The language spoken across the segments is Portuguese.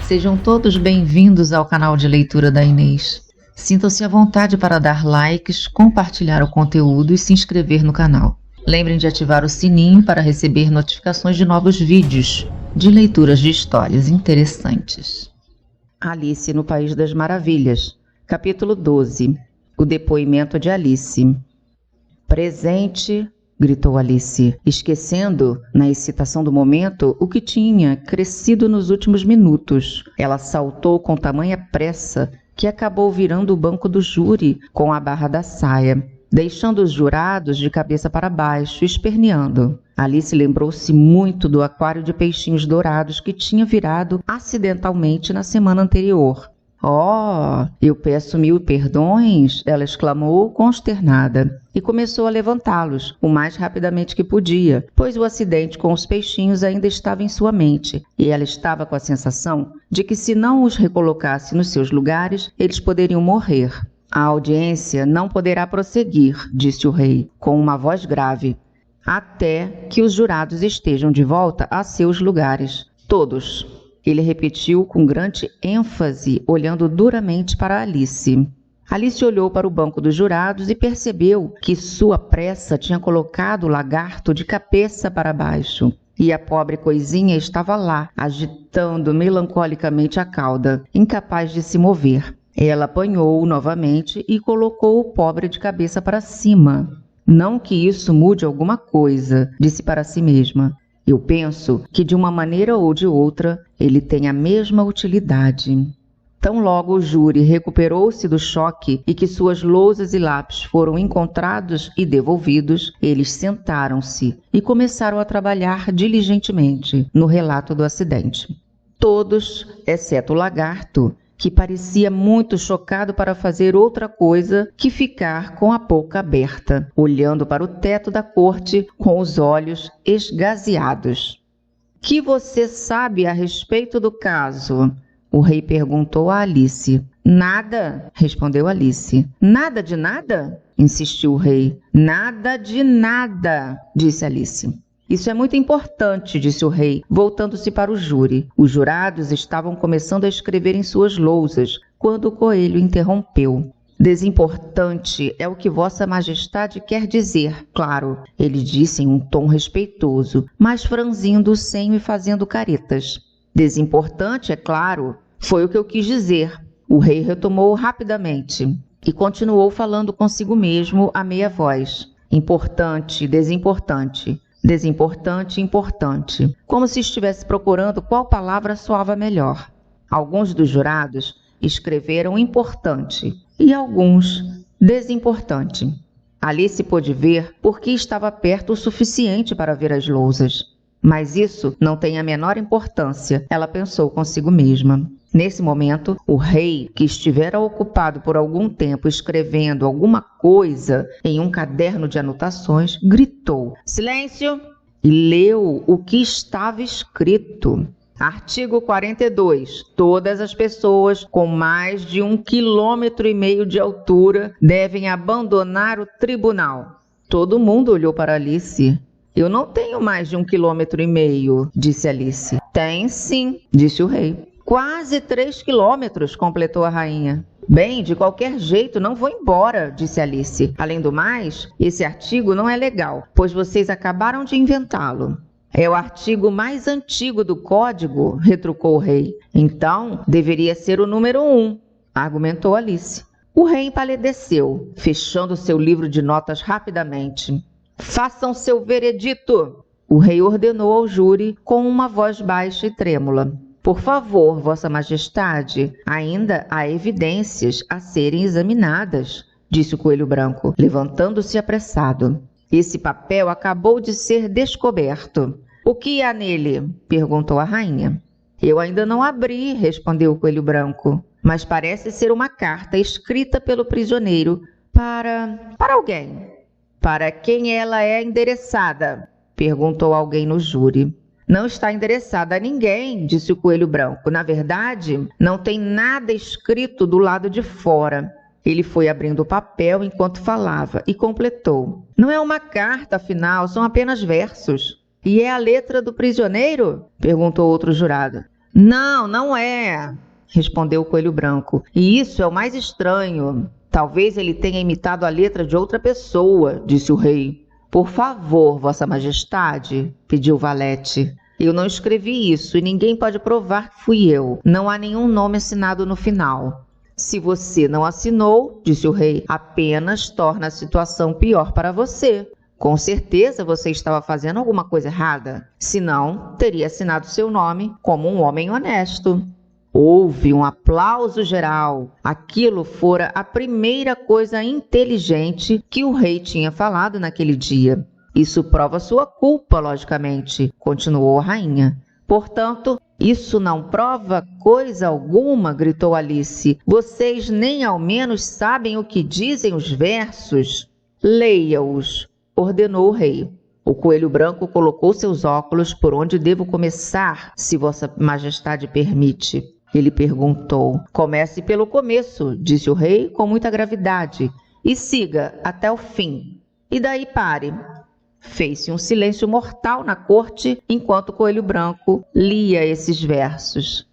Sejam todos bem-vindos ao canal de leitura da Inês. Sintam-se à vontade para dar likes, compartilhar o conteúdo e se inscrever no canal. Lembrem de ativar o sininho para receber notificações de novos vídeos de leituras de histórias interessantes. Alice no País das Maravilhas, capítulo 12. O depoimento de Alice. Presente, gritou Alice, esquecendo, na excitação do momento, o que tinha crescido nos últimos minutos. Ela saltou com tamanha pressa que acabou virando o banco do júri com a barra da saia, deixando os jurados de cabeça para baixo, esperneando. Alice lembrou-se muito do aquário de peixinhos dourados que tinha virado acidentalmente na semana anterior. Oh, eu peço 1000 perdões, ela exclamou consternada, e começou a levantá-los o mais rapidamente que podia, pois o acidente com os peixinhos ainda estava em sua mente, e ela estava com a sensação de que se não os recolocasse nos seus lugares, eles poderiam morrer. A audiência não poderá prosseguir, disse o rei, com uma voz grave, até que os jurados estejam de volta a seus lugares. Todos. Ele repetiu com grande ênfase, olhando duramente para Alice. Alice olhou para o banco dos jurados e percebeu que sua pressa tinha colocado o lagarto de cabeça para baixo. E a pobre coisinha estava lá, agitando melancolicamente a cauda, incapaz de se mover. Ela apanhou-o novamente e colocou o pobre de cabeça para cima. Não que isso mude alguma coisa, disse para si mesma. Eu penso que, de uma maneira ou de outra, ele tem a mesma utilidade. Tão logo o júri recuperou-se do choque e que suas lousas e lápis foram encontrados e devolvidos, eles sentaram-se e começaram a trabalhar diligentemente no relato do acidente. Todos, exceto o lagarto, que parecia muito chocado para fazer outra coisa que ficar com a boca aberta, olhando para o teto da corte com os olhos esgazeados. — Que você sabe a respeito do caso? O rei perguntou a Alice. — Nada, respondeu Alice. — Nada de nada? Insistiu o rei. — Nada de nada, disse Alice. Isso é muito importante, disse o rei, voltando-se para o júri. Os jurados estavam começando a escrever em suas lousas, quando o coelho interrompeu. Desimportante é o que Vossa Majestade quer dizer, claro, ele disse em um tom respeitoso, mas franzindo o senho e fazendo caretas. Desimportante, é claro, foi o que eu quis dizer. O rei retomou rapidamente e continuou falando consigo mesmo a meia voz. Importante, desimportante. Desimportante, importante, como se estivesse procurando qual palavra soava melhor. Alguns dos jurados escreveram importante e alguns desimportante. Alice pôde ver porque estava perto o suficiente para ver as lousas. Mas isso não tem a menor importância, ela pensou consigo mesma. Nesse momento, o rei, que estivera ocupado por algum tempo escrevendo alguma coisa em um caderno de anotações, gritou: Silêncio! E leu o que estava escrito. Artigo 42. Todas as pessoas com mais de 1,5 km de altura devem abandonar o tribunal. Todo mundo olhou para Alice. Eu não tenho mais de 1,5 km, disse Alice. Tem sim, disse o rei. Quase 3 quilômetros, completou a rainha. Bem, de qualquer jeito, não vou embora, disse Alice. Além do mais, esse artigo não é legal, pois vocês acabaram de inventá-lo. É o artigo mais antigo do Código, retrucou o rei. Então, deveria ser o número 1, argumentou Alice. O rei empalideceu, fechando seu livro de notas rapidamente. Façam seu veredito! O rei ordenou ao júri com uma voz baixa e trêmula. Por favor, Vossa Majestade, ainda há evidências a serem examinadas, disse o coelho branco, levantando-se apressado. Esse papel acabou de ser descoberto. O que há nele? Perguntou a rainha. Eu ainda não abri, respondeu o coelho branco, mas parece ser uma carta escrita pelo prisioneiro para alguém. Para quem ela é endereçada? Perguntou alguém no júri. Não está endereçada a ninguém, disse o coelho branco. Na verdade, não tem nada escrito do lado de fora. Ele foi abrindo o papel enquanto falava e completou. Não é uma carta, afinal, são apenas versos. E é a letra do prisioneiro? Perguntou outro jurado. Não, não é, respondeu o Coelho Branco. E isso é o mais estranho. Talvez ele tenha imitado a letra de outra pessoa, disse o rei. Por favor, Vossa Majestade, pediu o valete. Eu não escrevi isso e ninguém pode provar que fui eu. Não há nenhum nome assinado no final. Se você não assinou, disse o rei, apenas torna a situação pior para você. Com certeza você estava fazendo alguma coisa errada. Senão, teria assinado seu nome como um homem honesto. Houve um aplauso geral. Aquilo fora a primeira coisa inteligente que o rei tinha falado naquele dia. Isso prova sua culpa, logicamente, continuou a rainha. Portanto, isso não prova coisa alguma, gritou Alice. Vocês nem ao menos sabem o que dizem os versos. Leia-os, ordenou o rei. O Coelho Branco colocou seus óculos. Por onde devo começar, se Vossa Majestade permite? Ele perguntou. Comece pelo começo, disse o rei com muita gravidade, e siga até o fim. E daí pare. Fez-se um silêncio mortal na corte enquanto o Coelho Branco lia esses versos.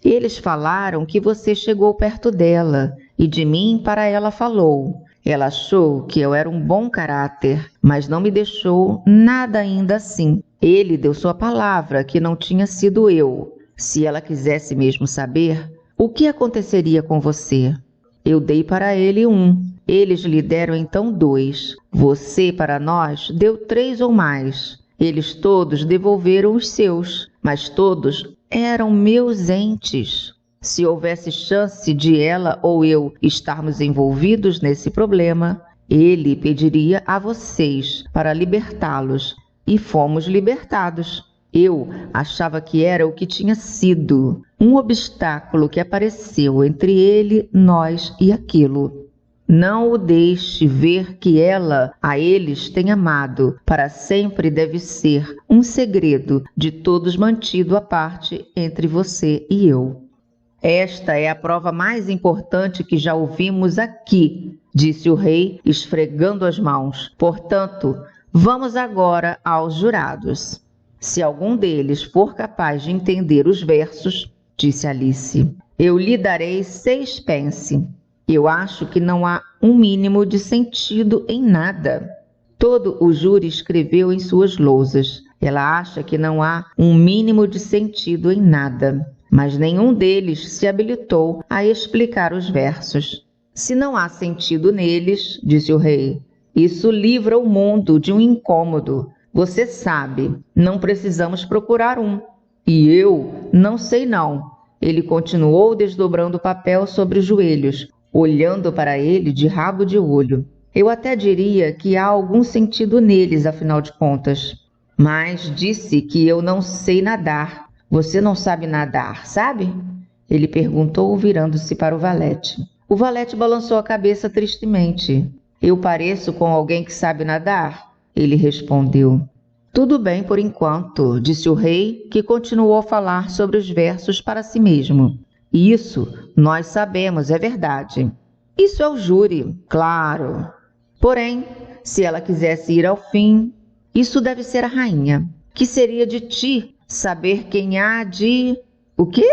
Eles falaram que você chegou perto dela, e de mim para ela falou. Ela achou que eu era um bom caráter, mas não me deixou nada ainda assim. Ele deu sua palavra que não tinha sido eu. Se ela quisesse mesmo saber, o que aconteceria com você? Eu dei para ele 1. Eles lhe deram então 2. Você, para nós, deu 3 ou mais. Eles todos devolveram os seus, mas todos eram meus entes. Se houvesse chance de ela ou eu estarmos envolvidos nesse problema, ele pediria a vocês para libertá-los, e fomos libertados. Eu achava que era o que tinha sido, um obstáculo que apareceu entre ele, nós e aquilo. Não o deixe ver que ela a eles tem amado. Para sempre deve ser um segredo de todos mantido à parte entre você e eu. Esta é a prova mais importante que já ouvimos aqui, disse o rei, esfregando as mãos. Portanto, vamos agora aos jurados. Se algum deles for capaz de entender os versos, disse Alice, eu lhe darei 6 pence. Eu acho que não há um mínimo de sentido em nada. Todo o júri escreveu em suas lousas. Ela acha que não há um mínimo de sentido em nada, mas nenhum deles se habilitou a explicar os versos. Se não há sentido neles, disse o rei, isso livra o mundo de um incômodo. Você sabe, não precisamos procurar um. E eu não sei não. Ele continuou desdobrando o papel sobre os joelhos, olhando para ele de rabo de olho. Eu até diria que há algum sentido neles, afinal de contas. Mas disse que eu não sei nadar. Você não sabe nadar, sabe? Ele perguntou, virando-se para o valete. O valete balançou a cabeça tristemente. Eu pareço com alguém que sabe nadar? Ele respondeu. Tudo bem por enquanto, disse o rei, que continuou a falar sobre os versos para si mesmo. Isso nós sabemos, é verdade. Isso é o júri, claro. Porém, se ela quisesse ir ao fim, isso deve ser a rainha. Que seria de ti saber quem há de... O quê?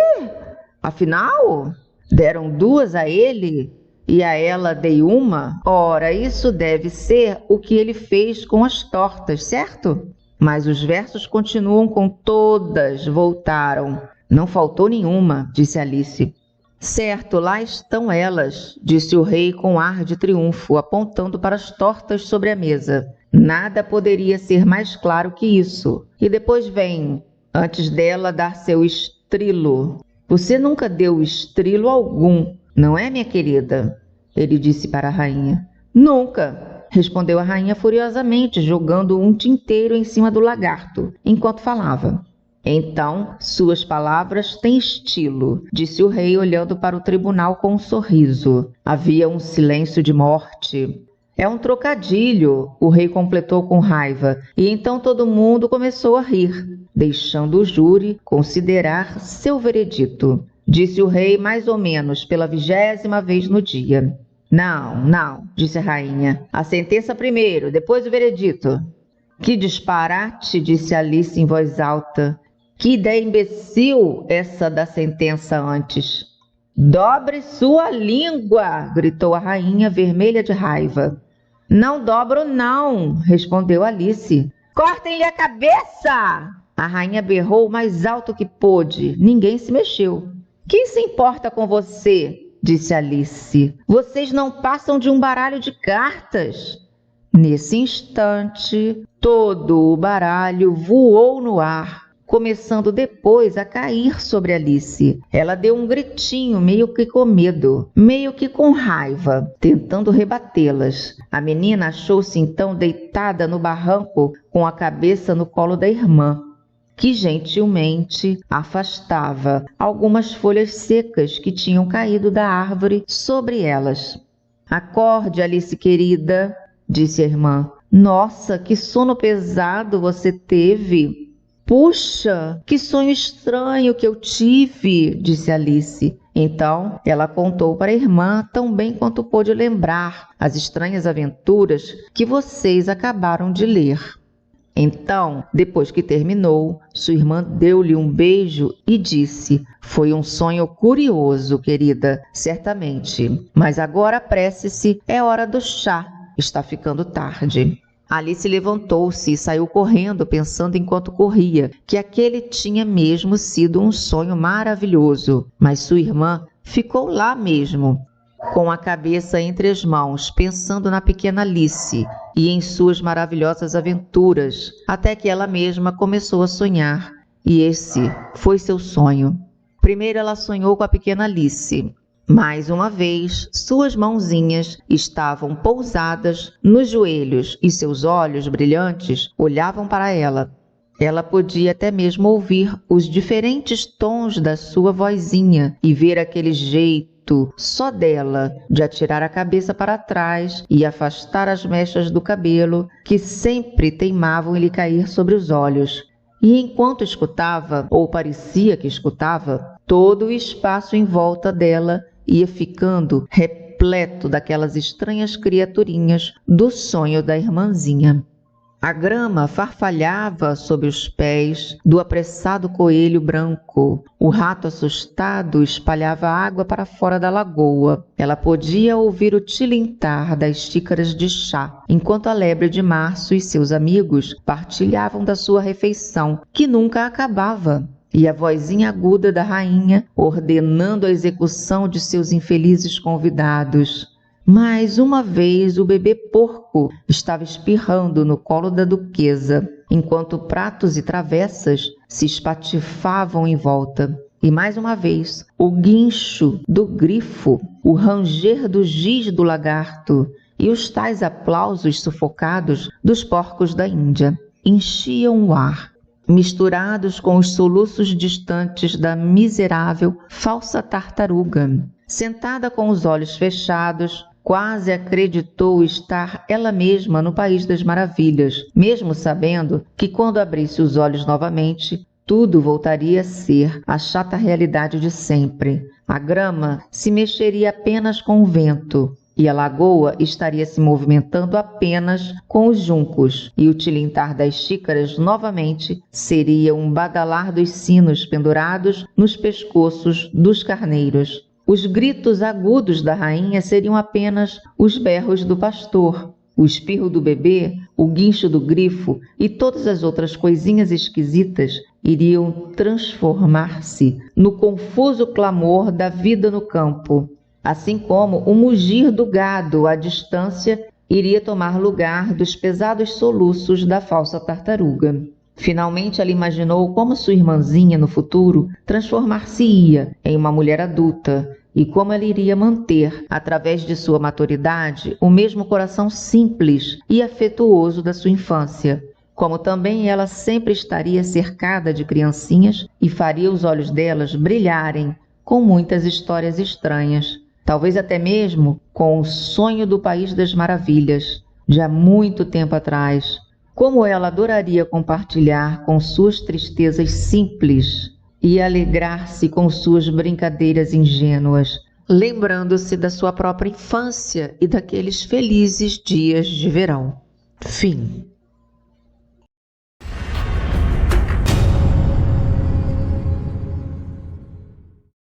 Afinal, deram 2 a ele e a ela dei 1? Ora, isso deve ser o que ele fez com as tortas, certo? Mas os versos continuam com todas, voltaram. Não faltou nenhuma, disse Alice. Certo, lá estão elas, disse o rei com ar de triunfo, apontando para as tortas sobre a mesa. Nada poderia ser mais claro que isso. E depois vem, antes dela dar seu estrilo. Você nunca deu estrilo algum, não é, minha querida? Ele disse para a rainha. Nunca, respondeu a rainha furiosamente, jogando um tinteiro em cima do lagarto, enquanto falava. Então, suas palavras têm estilo, disse o rei, olhando para o tribunal com um sorriso. Havia um silêncio de morte. É um trocadilho, o rei completou com raiva, e então todo mundo começou a rir, deixando o júri considerar seu veredito. Disse o rei mais ou menos pela 20ª vez no dia. Não, disse a rainha. A sentença primeiro, depois o veredito. Que disparate, disse Alice em voz alta. Que ideia imbecil essa da sentença antes. Dobre sua língua, gritou a rainha, vermelha de raiva. Não dobro não, respondeu Alice. Cortem-lhe a cabeça! A rainha berrou o mais alto que pôde. Ninguém se mexeu. Quem se importa com você? Disse Alice. Vocês não passam de um baralho de cartas. Nesse instante, todo o baralho voou no ar, começando depois a cair sobre Alice. Ela deu um gritinho, meio que com medo, meio que com raiva, tentando rebatê-las. A menina achou-se então deitada no barranco, com a cabeça no colo da irmã, que gentilmente afastava algumas folhas secas que tinham caído da árvore sobre elas. Acorde, Alice querida, disse a irmã. Nossa, que sono pesado você teve! Puxa, que sonho estranho que eu tive, disse Alice. Então ela contou para a irmã, tão bem quanto pôde lembrar, as estranhas aventuras que vocês acabaram de ler. Então, depois que terminou, sua irmã deu-lhe um beijo e disse: foi um sonho curioso, querida, certamente. Mas agora apresse-se, é hora do chá. Está ficando tarde. Alice levantou-se e saiu correndo, pensando enquanto corria, que aquele tinha mesmo sido um sonho maravilhoso. Mas sua irmã ficou lá mesmo, com a cabeça entre as mãos, pensando na pequena Alice e em suas maravilhosas aventuras, até que ela mesma começou a sonhar, e esse foi seu sonho. Primeiro ela sonhou com a pequena Alice. Mais uma vez, suas mãozinhas estavam pousadas nos joelhos e seus olhos brilhantes olhavam para ela. Ela podia até mesmo ouvir os diferentes tons da sua vozinha e ver aquele jeito só dela de atirar a cabeça para trás e afastar as mechas do cabelo que sempre teimavam em lhe cair sobre os olhos. E enquanto escutava, ou parecia que escutava, todo o espaço em volta dela ia ficando repleto daquelas estranhas criaturinhas do sonho da irmãzinha. A grama farfalhava sob os pés do apressado coelho branco. O rato assustado espalhava água para fora da lagoa. Ela podia ouvir o tilintar das xícaras de chá, enquanto a lebre de março e seus amigos partilhavam da sua refeição, que nunca acabava. E a vozinha aguda da rainha ordenando a execução de seus infelizes convidados. Mais uma vez o bebê porco estava espirrando no colo da duquesa, enquanto pratos e travessas se espatifavam em volta. E mais uma vez o guincho do grifo, o ranger do giz do lagarto e os tais aplausos sufocados dos porcos da Índia enchiam o ar, misturados com os soluços distantes da miserável falsa tartaruga. Sentada com os olhos fechados, quase acreditou estar ela mesma no País das Maravilhas, mesmo sabendo que quando abrisse os olhos novamente, tudo voltaria a ser a chata realidade de sempre. A grama se mexeria apenas com o vento, e a lagoa estaria se movimentando apenas com os juncos, e o tilintar das xícaras novamente seria um badalar dos sinos pendurados nos pescoços dos carneiros. Os gritos agudos da rainha seriam apenas os berros do pastor, o espirro do bebê, o guincho do grifo e todas as outras coisinhas esquisitas iriam transformar-se no confuso clamor da vida no campo, assim como o mugir do gado à distância iria tomar lugar dos pesados soluços da falsa tartaruga. Finalmente ela imaginou como sua irmãzinha no futuro transformar-se-ia em uma mulher adulta e como ela iria manter, através de sua maturidade, o mesmo coração simples e afetuoso da sua infância, como também ela sempre estaria cercada de criancinhas e faria os olhos delas brilharem com muitas histórias estranhas, talvez até mesmo com o sonho do País das Maravilhas, de há muito tempo atrás. Como ela adoraria compartilhar com suas tristezas simples e alegrar-se com suas brincadeiras ingênuas, lembrando-se da sua própria infância e daqueles felizes dias de verão. Fim.